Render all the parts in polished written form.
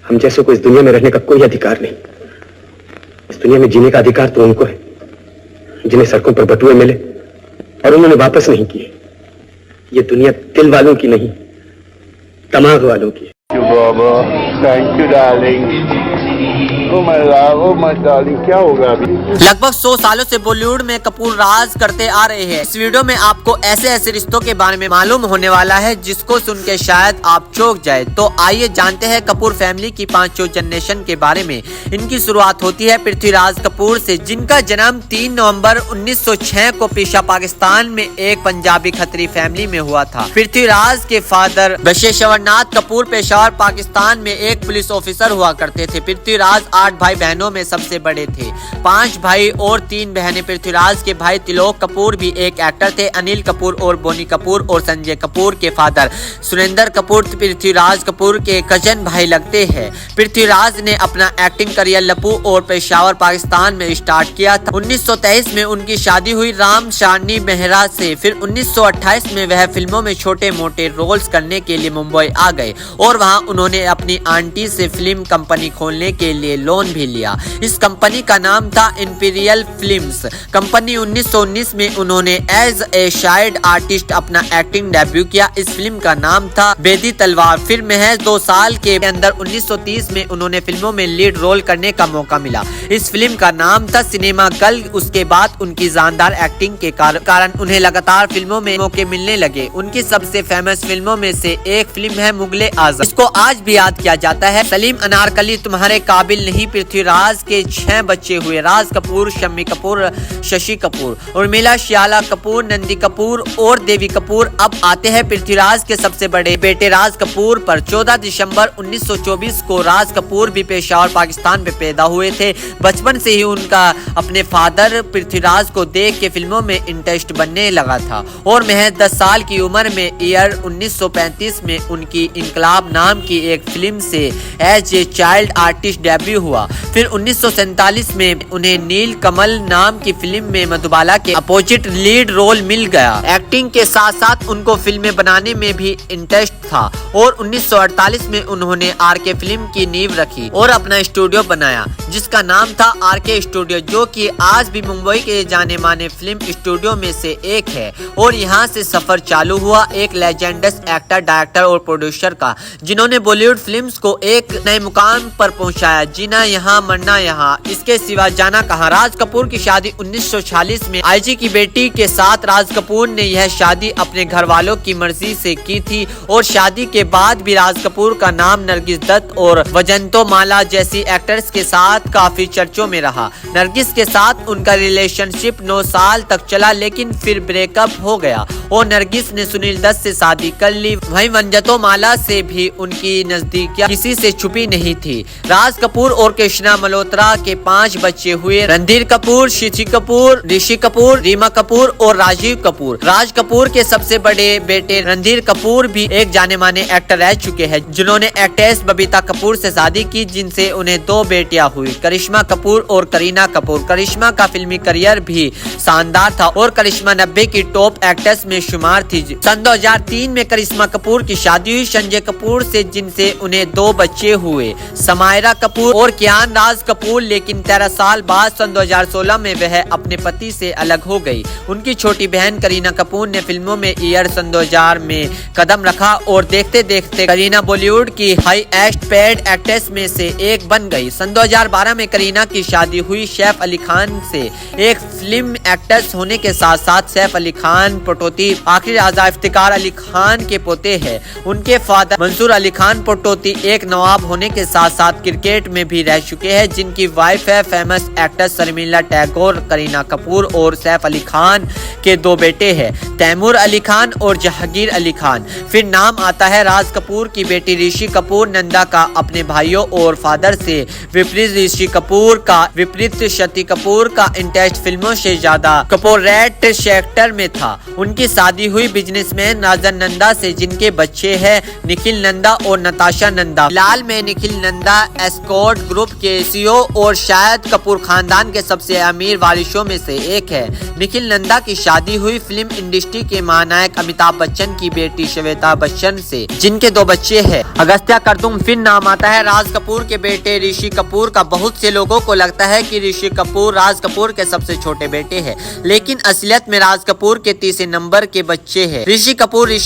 हम जैसों को इस दुनिया में रहने का कोई अधिकार नहीं। इस दुनिया में जीने का अधिकार तो उनको है जिन्हें सड़कों पर बटुए मिले और उन्होंने वापस नहीं किए। ये दुनिया दिल वालों की नहीं, दिमाग वालों की है। Thank you darling. Oh my darling, क्या होगा अभी? लगभग 100 सालों से बॉलीवुड में कपूर राज करते आ रहे हैं। इस वीडियो में आपको ऐसे ऐसे रिश्तों के बारे में मालूम होने वाला है जिसको सुन के शायद आप चौंक जाए। तो आइए जानते हैं कपूर फैमिली की 5 जनरेशन के बारे में। इनकी शुरुआत होती है पृथ्वीराज कपूर से, जिनका जन्म 3 नवंबर 1906 को पेशा पाकिस्तान में एक पंजाबी खत्री फैमिली में हुआ था। पृथ्वीराज के फादर बशेश्वरनाथ कपूर पेशावर पाकिस्तान में एक पुलिस ऑफिसर हुआ करते थे। पृथ्वीराज 8 भाई बहनों में सबसे बड़े थे। 5 भाई और 3 बहनें। पृथ्वीराज के भाई त्रिलोक कपूर भी एक एक्टर थे। अनिल कपूर और बोनी कपूर और संजय कपूर के फादर सुरेंद्र कपूर पृथ्वीराज कपूर के कजन भाई लगते हैं। पृथ्वीराज ने अपना एक्टिंग करियर लपू और पेशावर पाकिस्तान में स्टार्ट किया था। 1923 में उनकी शादी हुई राम शानी मेहरा से। फिर 1928 में वह फिल्मों में छोटे मोटे रोल्स करने के लिए मुंबई आ गए और वहां उन्होंने अपनी आंटी से फिल्म कंपनी खोलने के लिए लोन भी लिया। इस कंपनी का नाम था इंपीरियल फिल्म्स कंपनी। 1919 में उन्होंने एज ए चाइल्ड आर्टिस्ट अपना एक्टिंग डेब्यू किया। इस फिल्म का नाम था बेदी तलवार। फिर महज 2 साल के अंदर 1930 में उन्होंने फिल्मों में लीड रोल करने का मौका मिला। इस फिल्म का नाम था सिनेमा गर्ल। उसके बाद उनकी जानदार एक्टिंग के कारण उन्हें लगातार फिल्मों में मौके मिलने लगे। उनकी सबसे फेमस फिल्मों में से एक फिल्म है मुगले आजम। इसको आज भी याद किया जाता है। सलीम अनारकली तुम्हारे काबिल नहीं। पृथ्वीराज के 6 बच्चे हुए, राज कपूर, शम्मी कपूर, शशि कपूर, उर्मिला, श्याला कपूर, नंदी कपूर और देवी कपूर। अब आते हैं पृथ्वीराज के सबसे बड़े बेटे राज कपूर पर। 14 दिसंबर 1924 को राज कपूर भी पेशावर पाकिस्तान में पैदा हुए थे। बचपन से ही उनका अपने फादर पृथ्वीराज को देख के फिल्मों में इंटरेस्ट बनने लगा था और महज 10 साल की उम्र में ईयर 1935 में उनकी इनकलाब नाम की एक फिल्म से as a child artist debut हुआ। फिर 1947 में उन्हें नील कमल नाम की फिल्म में मधुबाला के अपोजिट लीड रोल मिल गया। एक्टिंग के साथ साथ उनको फिल्में बनाने में भी इंटरेस्ट था और 1948 में उन्होंने आरके फिल्म की नींव रखी और अपना स्टूडियो बनाया जिसका नाम था आरके स्टूडियो, जो कि आज भी मुंबई के जाने माने फिल्म स्टूडियो में से एक है। और यहाँ से सफर चालू हुआ एक लेजेंडस एक्टर, डायरेक्टर और प्रोड्यूसर का, जिन्होंने बॉलीवुड फिल्म्स को एक नए मुकाम पर पहुंचाया। जीना यहाँ मरना यहाँ, इसके सिवा जाना कहाँ। राज कपूर की शादी 1946 में आईजी की बेटी के साथ राज कपूर ने यह शादी अपने घर वालों की मर्जी से की थी और शादी के बाद भी राज कपूर का नाम नरगिस दत्त और वजंतो माला जैसी एक्टर्स के साथ काफी चर्चों में रहा। नरगिस के साथ उनका रिलेशनशिप 9 साल तक चला, लेकिन फिर ब्रेकअप हो गया और नरगिस ने सुनील दत्त से शादी कर ली। वहीं वंजतो माला से भी उनकी नजदीकियां किसी से छुपी नहीं थी। राज कपूर और कृष्णा मल्होत्रा के 5 बच्चे हुए, रणधीर कपूर, शशि कपूर, ऋषि कपूर, रीमा कपूर और राजीव कपूर। राज कपूर के सबसे बड़े बेटे रणधीर कपूर भी एक जाने माने एक्टर रह चुके हैं, जिन्होंने एक्ट्रेस बबीता कपूर से शादी की, जिनसे उन्हें 2 बेटियां हुई, करिश्मा कपूर और करीना कपूर। करिश्मा का फिल्मी करियर भी शानदार था और करिश्मा 90 की टॉप एक्ट्रेस में शुमार थी। सन 2003 में करिश्मा कपूर की शादी हुई संजय कपूर से, जिनसे उन्हें 2 बच्चे हुए, समायरा कपूर और कियान राज कपूर। लेकिन 13 साल बाद सन 2016 में वह अपने पति से अलग हो गई। उनकी छोटी बहन करीना कपूर ने फिल्मों में ईयर सन 2000 में कदम रखा और देखते देखते करीना बॉलीवुड की हाईएस्ट पेड एक्ट्रेस में से एक बन गई। सन 2012 में करीना की शादी हुई सैफ अली खान से। एक फिल्म एक्ट्रेस होने के साथ साथ सैफ अली खान पटौती आखिर राजा इफ्तिकार अली खान के पोते हैं। उनके फादर मंसूर अली खान पटौती एक नवाब होने के साथ साथ क्रिकेट में भी रह चुके हैं, जिनकी वाइफ है फेमस एक्ट्रेस शर्मिला टैगोर। करीना कपूर और सैफ अली खान के 2 बेटे हैं, तैमूर अली खान और जहांगीर अली खान। फिर नाम आता है राज कपूर की बेटी ऋषि कपूर। नंदा का अपने भाइयों और फादर से विपरीत ऋषि कपूर का विपरीत शक्ति कपूर का इंटरेस्ट फिल्मों से ज्यादा कॉर्पोरेट सेक्टर में था। उनकी शादी हुई बिजनेसमैन राजन नंदा से, जिनके बच्चे हैं निखिल नंदा और नताशा नंदा। फिलहाल में निखिल नंदा एस्कॉर्ट ग्रुप के सीईओ और शायद कपूर खानदान के सबसे अमीर वारिसों में से एक है। निखिल नंदा की शादी हुई फिल्म इंडस्ट्री के महानायक अमिताभ बच्चन की बेटी श्वेता बच्चन से, जिनके 2 बच्चे हैं। अगस्त्या करतुम। फिर नाम आता है राज कपूर के बेटे ऋषि कपूर का। बहुत से लोगों को लगता है कि ऋषि कपूर राज कपूर के सबसे छोटे बेटे हैं, लेकिन असलियत में राज कपूर के तीसरे नंबर के बच्चे हैं। ऋषि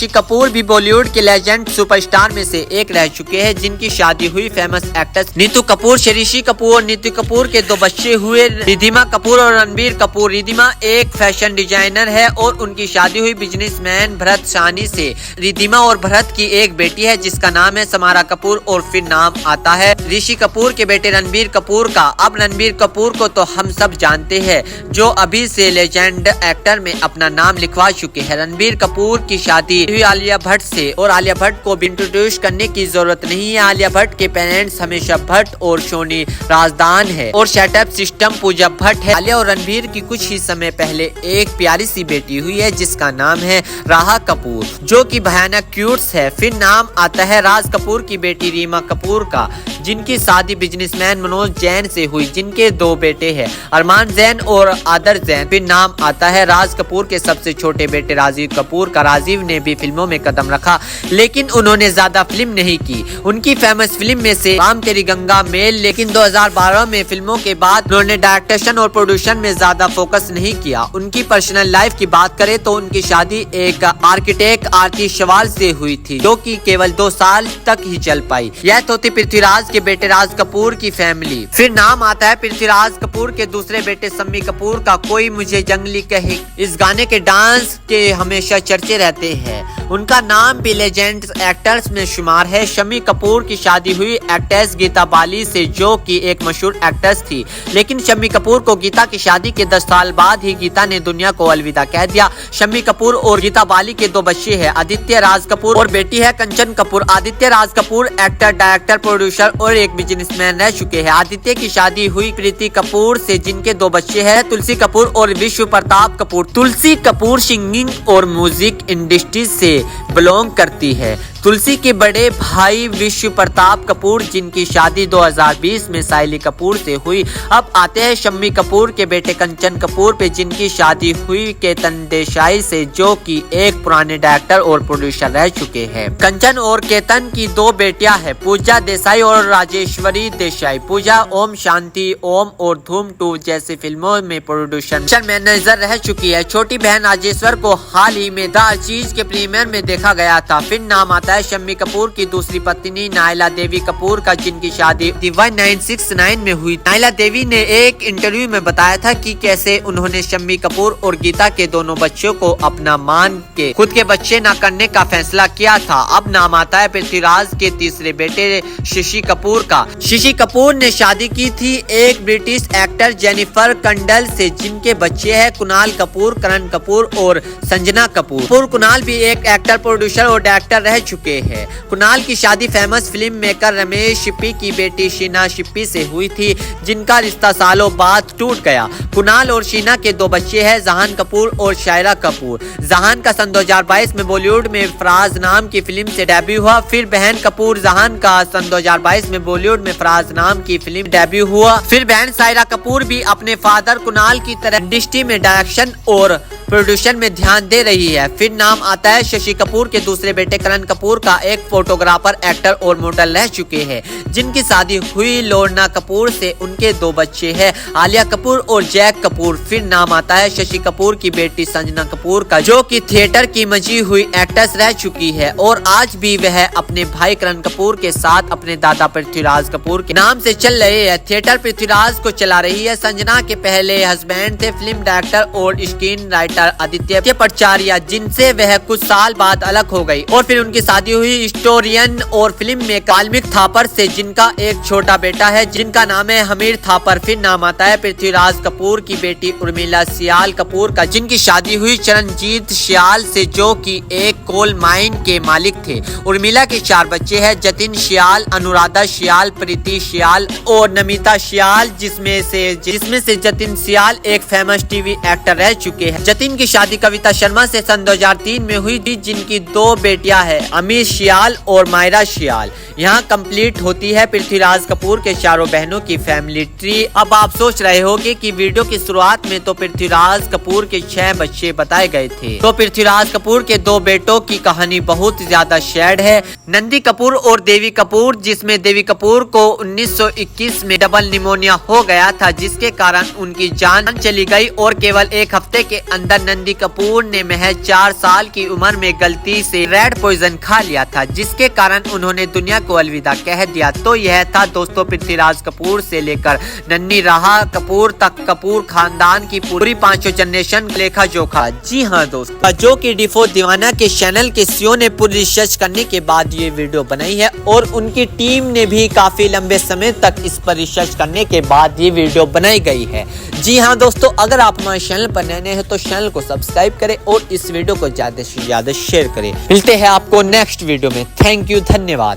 कपूर भी बॉलीवुड के लेजेंड सुपरस्टार में से एक रह चुके हैं, जिनकी शादी हुई फेमस एक्ट्रेस नीतू कपूर से। ऋषि कपूर और नीतू कपूर के 2 बच्चे हुए रिधिमा कपूर और रणबीर कपूर। रिधिमा एक फैशन डिजाइनर है और उनकी शादी हुई बिजनेसमैन भरत साहनी से। रिधिमा और भरत की एक बेटी है जिसका नाम है समारा कपूर। और फिर नाम आता है ऋषि कपूर के बेटे रणबीर कपूर का। अब रणबीर कपूर को तो हम सब जानते हैं, जो अभी से लेजेंड एक्टर में अपना नाम लिखवा चुके हैं। रणबीर कपूर की शादी हुई आलिया भट्ट से, और आलिया भट्ट को भी इंट्रोड्यूस करने की जरूरत नहीं है। आलिया भट्ट के पेरेंट्स हमेशा भट्ट और सोनी राजदान है, और सेटअप सिस्टम पूजा भट्ट है। आलिया और रणबीर की कुछ ही समय पहले एक प्यारी सी बेटी हुई है जिसका नाम है राहा कपूर, जो कि भयानक क्यूट है। फिर नाम आता है राज कपूर की बेटी रीमा कपूर का, जिनकी शादी बिजनेसमैन मनोज जैन से हुई, जिनके 2 बेटे हैं अरमान जैन और आदर जैन। फिर नाम आता है राज कपूर के सबसे छोटे बेटे राजीव कपूर का। राजीव ने भी फिल्मों में कदम रखा, लेकिन उन्होंने ज्यादा फिल्म नहीं की। उनकी फेमस फिल्म में से राम तेरी गंगा मेल, लेकिन 2012 में फिल्मों के बाद उन्होंने डायरेक्शन और प्रोड्यूशन में ज्यादा फोकस नहीं किया। उनकी पर्सनल लाइफ की बात करें तो उनकी शादी एक आर्किटेक्ट आरती शवाल से हुई थी, जो कि केवल 2 साल तक ही चल पाई। यह तो थी पृथ्वीराज के बेटे राज कपूर की फैमिली। फिर नाम आता है पृथ्वीराज कपूर के दूसरे बेटे शम्मी कपूर का। कोई मुझे जंगली कहे, इस गाने के डांस के हमेशा चर्चे रहते हैं। उनका नाम भी लेजेंड एक्टर्स में शुमार है। शम्मी कपूर की शादी हुई एक्ट्रेस गीता बाली से, जो कि एक मशहूर एक्ट्रेस थी, लेकिन शम्मी कपूर को गीता की शादी के 10 साल बाद ही गीता ने दुनिया को अलविदा कह दिया। शम्मी कपूर और गीता बाली के 2 बच्चे हैं, आदित्य राज कपूर और बेटी है कंचन Kapoor. Aditya Raj Kapoor actor, director, producer और एक बिजनेसमैन रह चुके हैं। आदित्य की शादी हुई प्रीति कपूर से, जिनके 2 बच्चे हैं तुलसी कपूर और विश्व प्रताप कपूर। तुलसी कपूर सिंगिंग और म्यूजिक इंडस्ट्री से बिलोंग करती है। तुलसी के बड़े भाई विश्व प्रताप कपूर, जिनकी शादी 2020 में साइली कपूर से हुई। अब आते हैं शम्मी कपूर के बेटे कंचन कपूर पे, जिनकी शादी हुई केतन देसाई से, जो कि एक पुराने डायरेक्टर और प्रोड्यूसर रह चुके हैं। कंचन और केतन की 2 बेटियां हैं, पूजा देसाई और राजेश्वरी देसाई। पूजा ओम शांति ओम और धूम 2 जैसी फिल्मों में प्रोड्यूसर मैनेजर रह चुकी है। छोटी बहन राजेश्वर को हाल ही में द अजीज के प्रीमियर में देखा गया था। फिर नाम आता है शम्मी कपूर की दूसरी पत्नी नायला देवी कपूर का, जिनकी शादी 1969 में हुई। नायला देवी ने एक इंटरव्यू में बताया था कि कैसे उन्होंने शम्मी कपूर और गीता के दोनों बच्चों को अपना मान के खुद के बच्चे न करने का फैसला किया था। अब नाम आता है पृथ्वीराज के तीसरे बेटे शशि कपूर का। शशि कपूर ने शादी की थी एक ब्रिटिश एक्टर जेनिफर कंडल से, जिनके बच्चे हैं कुणाल कपूर, करण कपूर और संजना कपूर। कुणाल भी एक एक्टर, प्रोड्यूसर और डायरेक्टर रह चुके हैं। कुणाल की शादी फेमस फिल्म मेकर रमेश शिप्पी की बेटी शीना शिप्पी से हुई थी, जिनका रिश्ता सालों बाद टूट गया। कुणाल और शीना के 2 बच्चे हैं, जहान कपूर और शायरा कपूर। जहान का सन 2022 में बॉलीवुड में फराज नाम की फिल्म से डेब्यू हुआ। फिर बहन कपूर जहान का सन 2022 में बॉलीवुड में फराज नाम की फिल्म डेब्यू हुआ। फिर बहन शायरा कपूर भी अपने फादर कुणाल की तरह इंडस्ट्री में डायरेक्शन और प्रोड्यूशन में ध्यान दे रही है। फिर नाम आता है शशि कपूर के दूसरे बेटे करण कपूर का, एक फोटोग्राफर, एक्टर और मॉडल रह चुके हैं, जिनकी शादी हुई लोर्ना कपूर से। उनके 2 बच्चे हैं, आलिया कपूर और जैक कपूर। फिर नाम आता है शशि कपूर की बेटी संजना कपूर का, जो कि थिएटर की मजी हुई एक्ट्रेस रह चुकी है और आज भी वह अपने भाई करण कपूर के साथ अपने दादा पृथ्वीराज कपूर के नाम से चल रहे हैं। थिएटर पृथ्वीराज को चला रही रही है। संजना के पहले हस्बैंड थे फिल्म डायरेक्टर और स्क्रीन राइटर आदित्य पटचारिया, जिनसे वह कुछ साल बाद अलग हो गई और फिर उनकी शादी हुई हिस्टोरियन और फिल्म में वाल्मीकि थापर से, जिनका एक छोटा बेटा है जिनका नाम है हमीर थापर। फिर नाम आता है पृथ्वीराज कपूर की बेटी उर्मिला सियाल कपूर का, जिनकी शादी हुई चरणजीत सियाल से, जो कि एक कोल माइन के मालिक थे। उर्मिला के 4 बच्चे हैं, जतिन सियाल, अनुराधा सियाल, प्रीति सियाल और नमिता सियाल, जिसमें से जतिन सियाल एक फेमस टीवी एक्टर रह चुके हैं। जतिन की शादी कविता शर्मा से सन 2003 में हुई थी, जिनकी 2 बेटियां हैं, अमीर सियाल और मायरा सियाल। यहाँ कंप्लीट होती है पृथ्वीराज कपूर के 4 बहनों की फैमिली ट्री। अब आप सोच रहे होंगे कि वीडियो की शुरुआत में तो पृथ्वीराज कपूर के 6 बच्चे बताए गए थे, तो पृथ्वीराज कपूर के 2 बेटों की कहानी बहुत ज्यादा सैड है। नंदी कपूर और देवी कपूर, जिसमें देवी कपूर को 1921 में डबल निमोनिया हो गया था, जिसके कारण उनकी जान चली गई और केवल 1 हफ्ते के अंदर नंदी कपूर ने महज 4 साल की उम्र में गलती से रेड पॉइजन खा लिया था, जिसके कारण उन्होंने दुनिया को अलविदा कह दिया। तो यह था दोस्तों पृथ्वीराज कपूर से लेकर नन्ही राहा कपूर तक कपूर खानदान की पूरी 5 जनरेशन लेखा जोखा। जी हाँ दोस्तों, जो कि डिफो दीवाना के चैनल के सीईओ ने पूरी रिसर्च करने के बाद ये वीडियो बनाई है और उनकी टीम ने भी काफी लंबे समय तक इस पर रिसर्च करने के बाद ये वीडियो बनाई गई है। जी हाँ दोस्तों, अगर आप हमारे चैनल पर नए हैं तो चैनल को सब्सक्राइब करें और इस वीडियो को ज्यादा से ज्यादा शेयर करें। मिलते हैं आपको नेक्स्ट वीडियो में। थैंक यू, धन्यवाद।